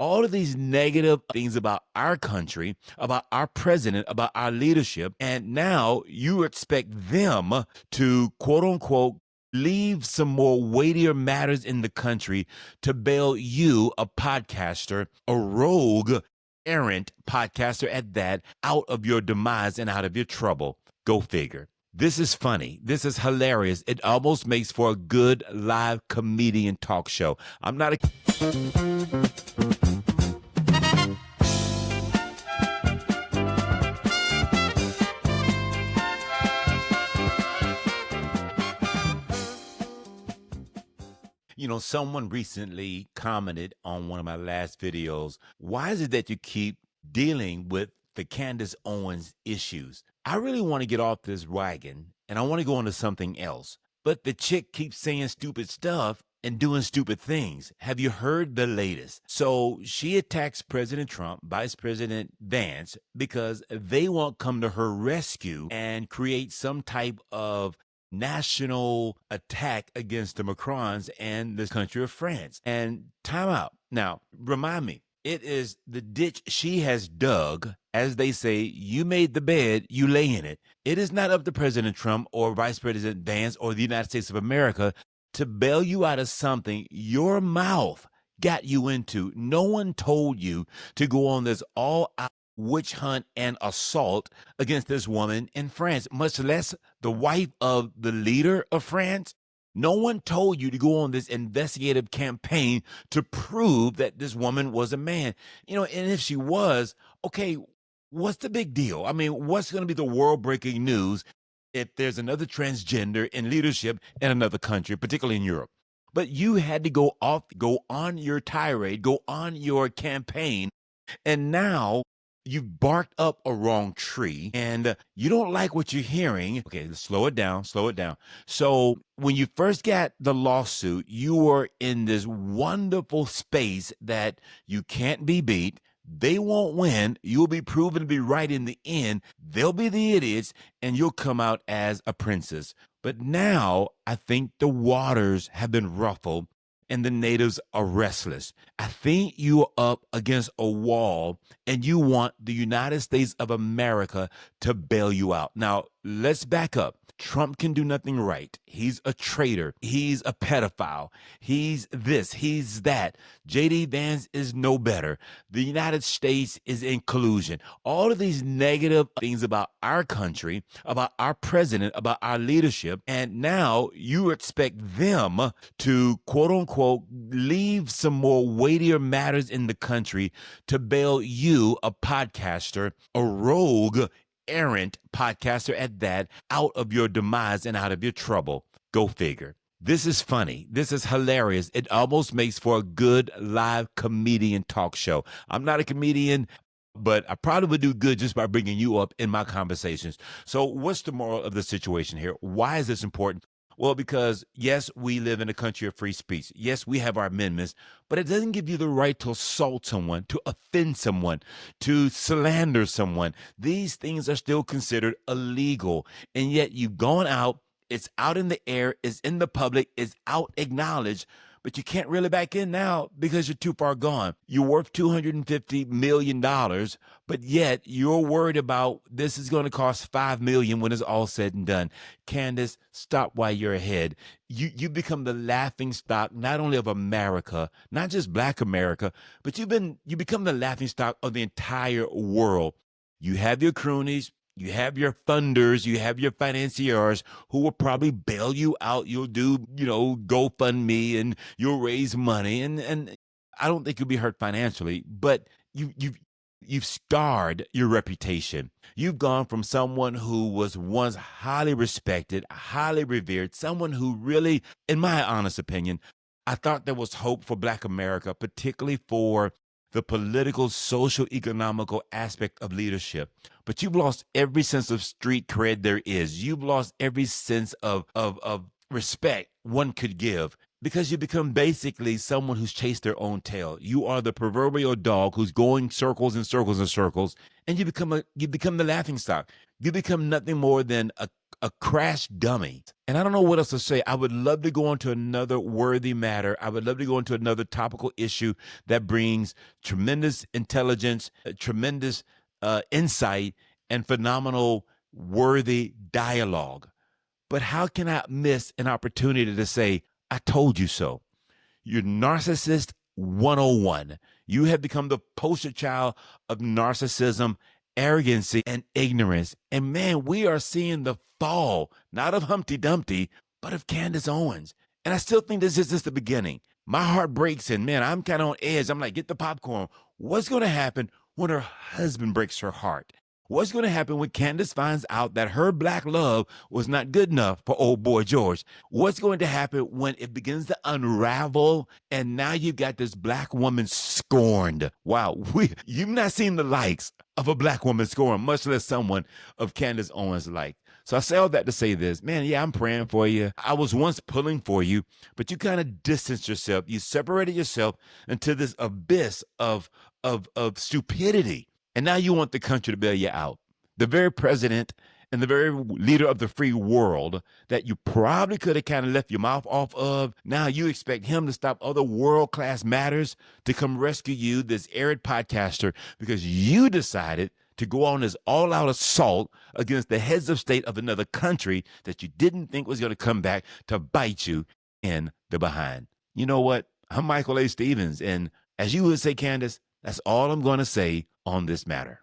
all of these negative things about our country, about our president, about our leadership. And now you expect them to, quote unquote, leave some more weightier matters in the country to bail you, a podcaster, a rogue, errant podcaster at that, out of your demise and out of your trouble. Go figure. This is funny. This is hilarious. It almost makes for a good live comedian talk show. I'm not a... someone recently commented on one of my last videos, why is it that you keep dealing with the Candace Owens issues? I really want to get off this wagon and I want to go into something else. But the chick keeps saying stupid stuff and doing stupid things. Have you heard the latest? So she attacks President Trump, Vice President Vance, because they won't come to her rescue and create some type of national attack against the Macrons and the country of France. And time out. Now, remind me, it is the ditch she has dug. As they say, you made the bed, you lay in it. It is not up to President Trump or Vice President Vance or the United States of America to bail you out of something your mouth got you into. No one told you to go on this all-out witch hunt and assault against this woman in France, much less the wife of the leader of France. No one told you to go on this investigative campaign to prove that this woman was a man. And if she was, okay, what's the big deal? I mean, what's going to be the world-breaking news if there's another transgender in leadership in another country, particularly in Europe? But you had to go on your tirade, go on your campaign, and now you've barked up a wrong tree and you don't like what you're hearing. Okay, let's slow it down. So when you first got the lawsuit, you were in this wonderful space that you can't be beat. They won't win. You'll be proven to be right in the end. They'll be the idiots and you'll come out as a princess. But now I think the waters have been ruffled and the natives are restless. I think you are up against a wall and you want the United States of America to bail you out. Now, let's back up. Trump can do nothing right. He's a traitor. He's a pedophile. He's this, he's that. J.D. Vance is no better. The United States is in collusion. All of these negative things about our country, about our president, about our leadership, and now you expect them to, quote unquote, leave some more weightier matters in the country to bail you, a podcaster, a rogue, errant podcaster at that, out of your demise and out of your trouble. Go figure. This is funny. This is hilarious. It almost makes for a good live comedian talk show. I'm not a comedian, but I probably would do good just by bringing you up in my conversations. So what's the moral of the situation here? Why is this important? Well, because yes, we live in a country of free speech. Yes, we have our amendments, but it doesn't give you the right to assault someone, to offend someone, to slander someone. These things are still considered illegal. And yet you've gone out, it's out in the air, it's in the public, it's out acknowledged, but you can't really back in now because you're too far gone. You're worth $250 million, but yet you're worried about this is going to cost $5 million when it's all said and done. Candace, stop while you're ahead. You become the laughing stock not only of America, not just Black America, but you become the laughing stock of the entire world. You have your cronies, you have your funders, you have your financiers who will probably bail you out. You'll do, GoFundMe and you'll raise money. And I don't think you'll be hurt financially, but you've scarred your reputation. You've gone from someone who was once highly respected, highly revered, someone who really, in my honest opinion, I thought there was hope for Black America, particularly for the political, social, economical aspect of leadership. But you've lost every sense of street cred there is. You've lost every sense of respect one could give because you become basically someone who's chased their own tail. You are the proverbial dog who's going circles and circles and circles, and you become the laughing stock. You become nothing more than a crash dummy. And I don't know what else to say. I would love to go on to another worthy matter. I would love to go into another topical issue that brings tremendous intelligence, tremendous insight, and phenomenal worthy dialogue. But how can I miss an opportunity to say, I told you so? You're narcissist 101. You have become the poster child of narcissism, arrogancy, and ignorance. And man, we are seeing the fall, not of Humpty Dumpty, but of Candace Owens. And I still think this is just the beginning. My heart breaks, and man, I'm kind of on edge. I'm like, get the popcorn. What's going to happen when her husband breaks her heart? What's going to happen when Candace finds out that her black love was not good enough for old boy George? What's going to happen when it begins to unravel and now you've got this black woman scorned? Wow, you've not seen the likes of a black woman scorned, much less someone of Candace Owens' like. So I say all that to say this, man, yeah, I'm praying for you. I was once pulling for you, but you kind of distanced yourself. You separated yourself into this abyss of stupidity. And now you want the country to bail you out. The very president and the very leader of the free world that you probably could have kind of left your mouth off of, now you expect him to stop other world-class matters to come rescue you, this errant podcaster, because you decided to go on this all-out assault against the heads of state of another country that you didn't think was going to come back to bite you in the behind. You know what? I'm Michael A. Stevens, and as you would say, Candace, that's all I'm going to say on this matter.